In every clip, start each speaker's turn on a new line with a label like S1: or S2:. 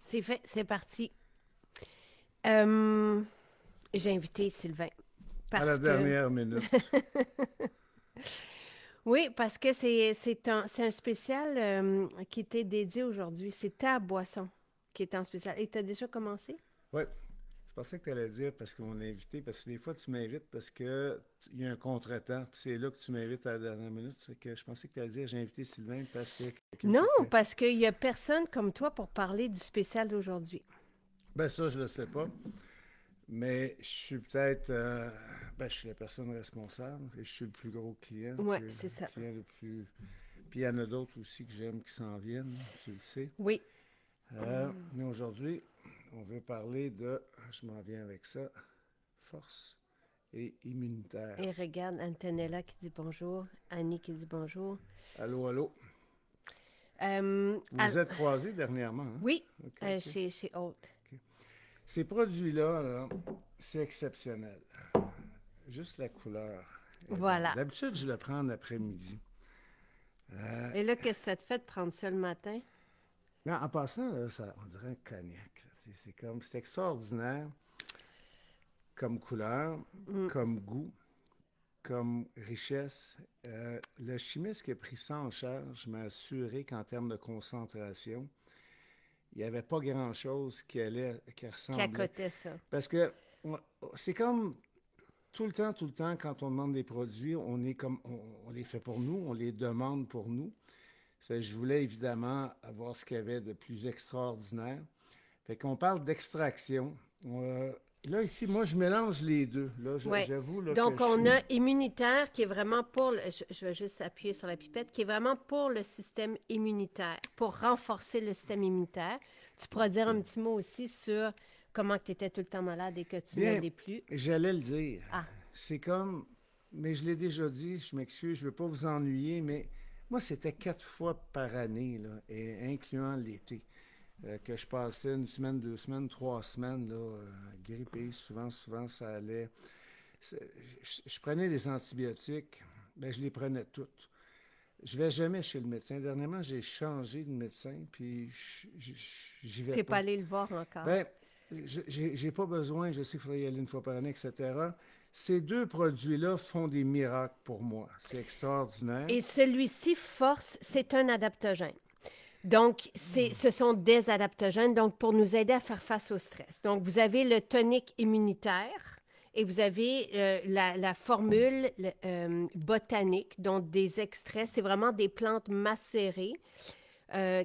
S1: C'est fait, c'est parti. J'ai invité Sylvain
S2: À la
S1: parce que...
S2: dernière minute.
S1: Oui, parce que c'est un spécial qui t'est dédié aujourd'hui. C'est ta boisson qui est en spécial. Et tu as déjà commencé?
S2: Oui, je pensais que tu allais dire parce qu'on est invité, parce que des fois tu m'invites parce que il y a un contretemps, puis c'est là que tu m'invites à la dernière minute. C'est que je pensais que tu allais dire j'ai invité Sylvain parce que quelqu'un
S1: Non,
S2: s'était.
S1: parce qu'il n'y a personne comme toi pour parler du spécial d'aujourd'hui.
S2: Ben ça, je le sais pas, mais je suis peut-être. Ben, je suis la personne responsable et je suis le plus gros client,
S1: Oui,
S2: puis le
S1: c'est ça.
S2: client le plus. Puis il y en a d'autres aussi que j'aime qui s'en viennent, tu le sais.
S1: Oui.
S2: Mais aujourd'hui, on veut parler de. Je m'en viens avec ça. Force et immunitaire.
S1: Et regarde Antonella qui dit bonjour, Annie qui dit bonjour.
S2: Allô, allô.
S1: Euh,
S2: Vous
S1: al-
S2: vous êtes croisés dernièrement, hein?
S1: oui,
S2: OK, OK,
S1: chez Haute.
S2: OK. Ces produits-là, là, c'est exceptionnel. Juste la couleur est bonne.
S1: Voilà.
S2: D'habitude, je le prends en après-midi. Euh,
S1: Et là, qu'est-ce que ça te fait de prendre ça le matin?
S2: mais en passant, là, on dirait un cognac. C'est extraordinaire comme couleur,
S1: Mm.
S2: comme goût, comme richesse. Le chimiste qui a pris ça en charge m'a assuré qu'en termes de concentration, il n'y avait pas grand-chose qui
S1: Qui
S2: ressemblait.
S1: accotait ça.
S2: Parce que c'est comme tout le temps, quand on demande des produits, on est comme, on les fait pour nous, on les demande pour nous. Je voulais évidemment avoir ce qu'il y avait de plus extraordinaire. Fait qu'on parle d'extraction. Là, ici, moi, je mélange les deux. Là,
S1: Oui.
S2: j'avoue là, que
S1: Donc,
S2: je
S1: on
S2: suis.
S1: a immunitaire qui est vraiment pour, je vais juste appuyer sur la pipette, qui est vraiment pour le système immunitaire, pour renforcer le système immunitaire. Tu pourras dire un petit mot aussi sur comment tu étais tout le temps malade et que tu ne
S2: Bien,
S1: l'es plus.
S2: j'allais le dire.
S1: Ah,
S2: C'est comme, mais je l'ai déjà dit, je m'excuse, je ne veux pas vous ennuyer, mais moi, c'était 4 fois par année, là, et incluant l'été, que je passais une semaine, 2 semaines, 3 semaines, là, grippé. Souvent, ça allait. Je prenais des antibiotiques, ben, je les prenais toutes. Je vais jamais chez le médecin. Dernièrement, j'ai changé de médecin, puis j'y vais
S1: tu n'es pas
S2: pas.
S1: allé le voir encore.
S2: Ben, j'ai pas besoin, je sais qu'il faudrait y aller une fois par année, etc. Ces deux produits-là font des miracles pour moi. C'est extraordinaire.
S1: Et celui-ci, Force, c'est un adaptogène. Donc, ce sont des adaptogènes, donc pour nous aider à faire face au stress. Donc, vous avez le tonique immunitaire et vous avez la formule botanique, donc des extraits. C'est vraiment des plantes macérées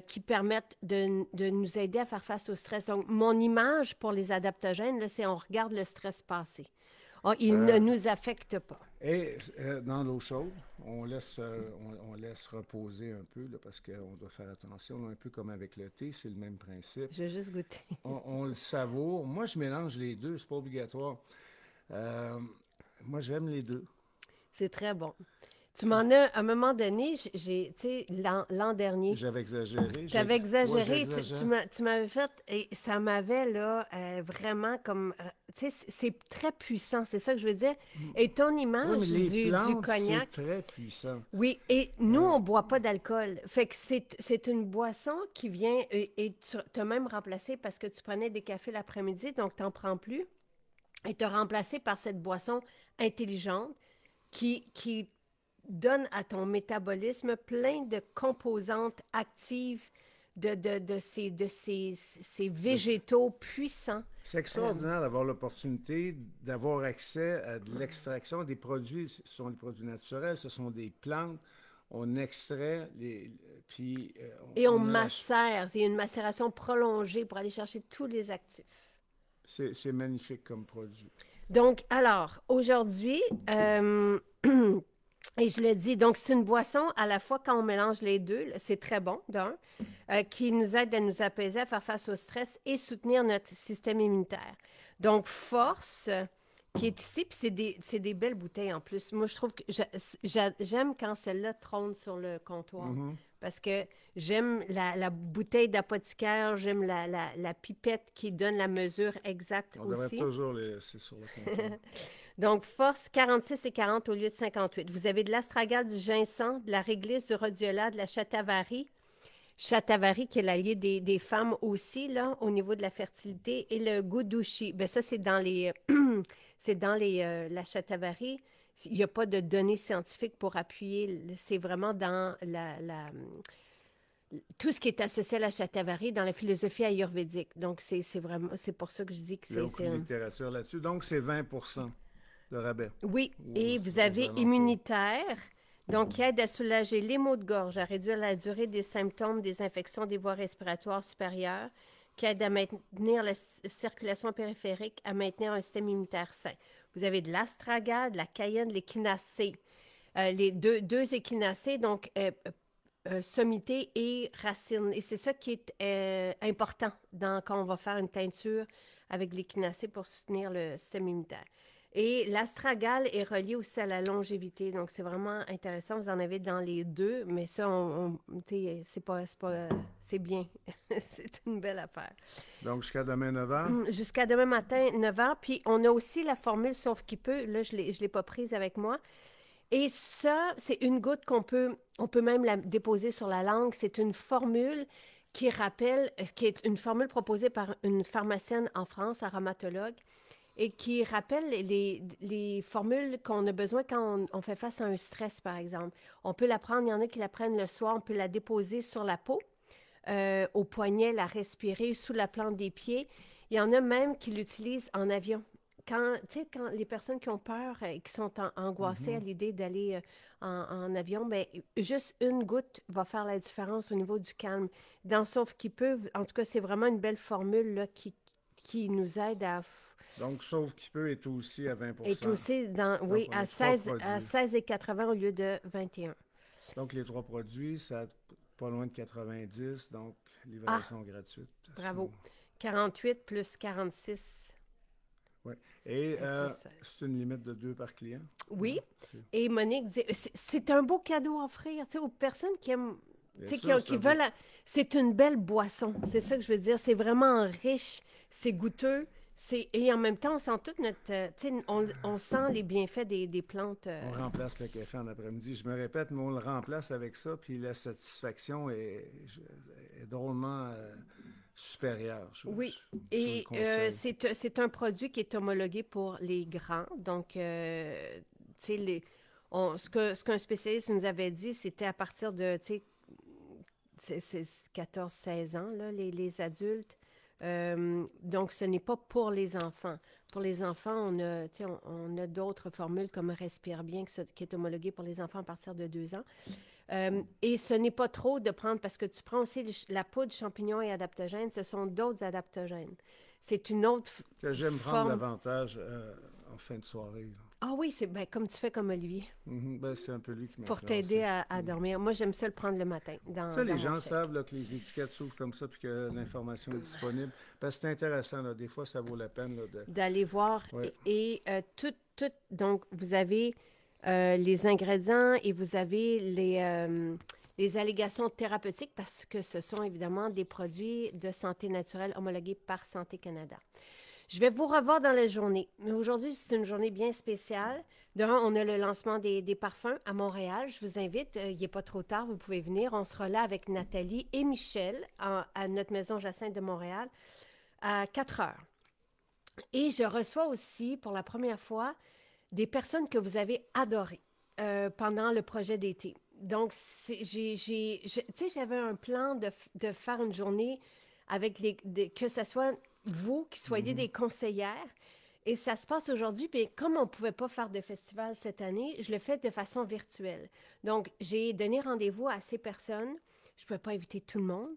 S1: qui permettent de nous aider à faire face au stress. Donc, mon image pour les adaptogènes, là, c'est on regarde le stress passer. Oh, il ne
S2: Euh,
S1: nous affecte pas.
S2: et dans l'eau chaude, on laisse reposer un peu là, parce qu'on doit faire attention, un peu comme avec le thé, c'est le même principe.
S1: Je vais juste goûter.
S2: On le savoure. Moi, je mélange les deux, c'est pas obligatoire. Euh, Moi, j'aime les deux.
S1: C'est très bon. Tu m'en as, à un moment donné, tu sais, l'an dernier,
S2: J'avais exagéré.
S1: tu avais
S2: Ouais,
S1: exagéré,
S2: j'exagère.
S1: tu m'avais fait, et ça m'avait, là, vraiment comme, tu sais, c'est très puissant, c'est ça que je veux dire. Et ton
S2: Oui, mais
S1: image
S2: les
S1: du
S2: plantes, c'est
S1: cognac,
S2: très puissant.
S1: oui, et nous,
S2: Euh,
S1: on boit pas d'alcool. Fait que c'est une boisson qui vient, et tu t'as même remplacé parce que tu prenais des cafés l'après-midi, donc tu n'en prends plus, et tu as remplacé par cette boisson intelligente qui donne à ton métabolisme plein de composantes actives ces
S2: de-
S1: végétaux puissants.
S2: C'est
S1: Euh,
S2: extraordinaire d'avoir l'opportunité d'avoir accès à de l'extraction des produits. Ce sont des produits naturels, ce sont des plantes. On extrait, puis
S1: et on
S2: on a
S1: macère. Il y a une macération prolongée pour aller chercher tous les actifs.
S2: c'est magnifique comme produit.
S1: Donc, alors, aujourd'hui, et je le dis, donc c'est une boisson à la fois quand on mélange les deux, c'est très bon, d'un, qui nous aide à nous apaiser, à faire face au stress et soutenir notre système immunitaire. Donc, force qui est ici, puis c'est des belles bouteilles en plus. Moi, je trouve que j'aime quand celle-là trône sur le comptoir
S2: Mhm.
S1: parce que j'aime la bouteille d'apothicaire, j'aime la pipette qui donne la mesure exacte
S2: On devrait
S1: aussi.
S2: toujours les laisser sur le comptoir.
S1: Donc, force 46 et 40 au lieu de 58. Vous avez de l'astragal, du ginseng, de la réglisse, du rhodiola, de la shatavari, Shatavari, qui est l'allié des femmes aussi, là, au niveau de la fertilité, et le Gudushi. Bien, ça, c'est dans les... c'est dans la Shatavari. Il n'y a pas de données scientifiques pour appuyer. C'est vraiment dans tout ce qui est associé à la Shatavari dans la philosophie ayurvédique. Donc, c'est vraiment... C'est pour ça que je dis que
S2: Il n'y a
S1: c'est...
S2: aucune littérature là-dessus. Donc, c'est 20% de rabais.
S1: Oui,
S2: Ou
S1: et vous avez
S2: alentours.
S1: immunitaire, donc qui aide à soulager les maux de gorge, à réduire la durée des symptômes des infections des voies respiratoires supérieures, qui aide à maintenir la circulation périphérique, à maintenir un système immunitaire sain. Vous avez de l'astragalde, de la cayenne, de l'échinacée. Les deux échinacées, donc sommité et racine. Et c'est ça qui est important quand on va faire une teinture avec l'échinacée pour soutenir le système immunitaire. Et l'astragale est relié aussi à la longévité. Donc, c'est vraiment intéressant. Vous en avez dans les deux, mais ça, c'est bien. C'est une belle affaire.
S2: Donc, jusqu'à demain 9h?
S1: Jusqu'à demain matin, 9h. Puis, on a aussi la formule Sauf qui peut. Là, je ne l'ai pas prise avec moi. Et ça, c'est une goutte on peut même la déposer sur la langue. C'est une formule qui est une formule proposée par une pharmacienne en France, aromatologue, et qui rappelle les formules qu'on a besoin quand on fait face à un stress, par exemple. On peut la prendre, il y en a qui la prennent le soir, on peut la déposer sur la peau, au poignet, la respirer, sous la plante des pieds. Il y en a même qui l'utilisent en avion. Quand les personnes qui ont peur et qui sont angoissées à l'idée d'aller en avion, bien, juste une goutte va faire la différence au niveau du calme. Dans Sauf qui peut, en tout cas, c'est vraiment une belle formule là, qui nous aide à...
S2: Donc, Sauf qui peut est aussi à 20%.
S1: Est aussi, oui, à 16,80 au lieu de 21.
S2: Donc, les 3 produits, ça pas loin de 90, donc livraison gratuite.
S1: Bravo. 48 plus 46.
S2: Oui. Et c'est une limite de 2 par client?
S1: Oui. Et Monique dit, c'est un beau cadeau à offrir aux personnes qui aiment, qui veulent... C'est une belle boisson, c'est ça que je veux dire. C'est vraiment riche, c'est goûteux. Et en même temps, on sent toute notre... on sent les bienfaits des plantes.
S2: On remplace le café en après-midi. Je me répète, mais on le remplace avec ça, puis la satisfaction est drôlement supérieure.
S1: Oui, et c'est un produit qui est homologué pour les grands. Donc, ce qu'un spécialiste nous avait dit, c'était à partir de, c'est 14-16 ans, là, les adultes. Donc, ce n'est pas pour les enfants. Pour les enfants, on a d'autres formules comme Respire bien qui est homologué pour les enfants à partir de 2 ans. Et ce n'est pas trop de prendre, parce que tu prends aussi la poudre champignon et adaptogène, ce sont d'autres adaptogènes. C'est une autre
S2: que j'aime prendre davantage en fin de soirée. Là.
S1: Ah oui, c'est comme tu fais comme Olivier.
S2: C'est un peu lui qui m'a
S1: pour t'aider à dormir. Moi, j'aime ça le prendre le matin.
S2: Les gens savent là, que les étiquettes s'ouvrent comme ça puis que l'information est disponible. Parce que c'est intéressant. Là. Des fois, ça vaut la peine
S1: d'aller voir.
S2: Ouais.
S1: Et donc, vous avez les ingrédients et vous avez les allégations thérapeutiques parce que ce sont évidemment des produits de santé naturelle homologués par Santé Canada. Je vais vous revoir dans la journée. Mais aujourd'hui, c'est une journée bien spéciale. On a le lancement des parfums à Montréal. Je vous invite, il n'est pas trop tard, vous pouvez venir. On sera là avec Nathalie et Michel à notre maison Jacinthe de Montréal à 4 heures. Et je reçois aussi, pour la première fois, des personnes que vous avez adorées pendant le projet d'été. Donc, j'avais un plan de faire une journée avec que ce soit vous qui soyez des conseillères. Et ça se passe aujourd'hui. Puis comme on ne pouvait pas faire de festival cette année, je le fais de façon virtuelle. Donc, j'ai donné rendez-vous à ces personnes. Je ne pouvais pas inviter tout le monde,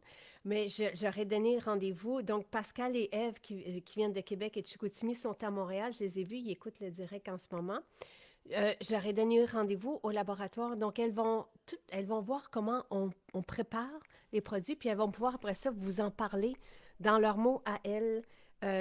S1: mais j'aurais donné rendez-vous. Donc, Pascal et Ève, qui viennent de Québec et de Chicoutimi, sont à Montréal. Je les ai vus. Ils écoutent le direct en ce moment. Je leur ai donné rendez-vous au laboratoire. Donc, elles vont voir comment on prépare les produits. Puis, elles vont pouvoir, après ça, vous en parler dans leurs mots à elles.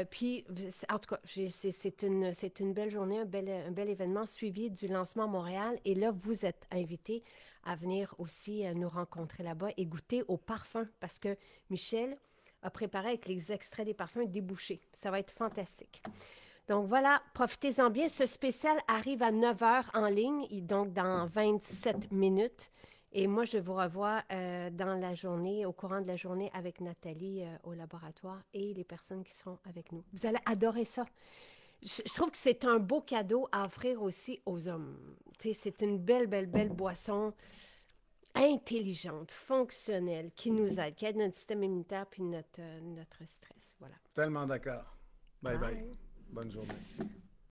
S1: Puis, en tout cas, c'est une belle journée, un bel événement suivi du lancement à Montréal. Et là, vous êtes invités à venir aussi nous rencontrer là-bas et goûter au parfum parce que Michel a préparé avec les extraits des parfums débouchés. Ça va être fantastique. Donc voilà, profitez-en bien. Ce spécial arrive à 9h en ligne, donc dans 27 minutes. Et moi, je vous revois dans la journée, au courant de la journée, avec Nathalie au laboratoire et les personnes qui seront avec nous. Vous allez adorer ça. Je trouve que c'est un beau cadeau à offrir aussi aux hommes. Tu sais, c'est une belle, belle, belle boisson intelligente, fonctionnelle, qui nous aide, qui aide notre système immunitaire puis notre stress. Voilà.
S2: Tellement d'accord. Bye bye.
S1: Bye.
S2: Bonne journée.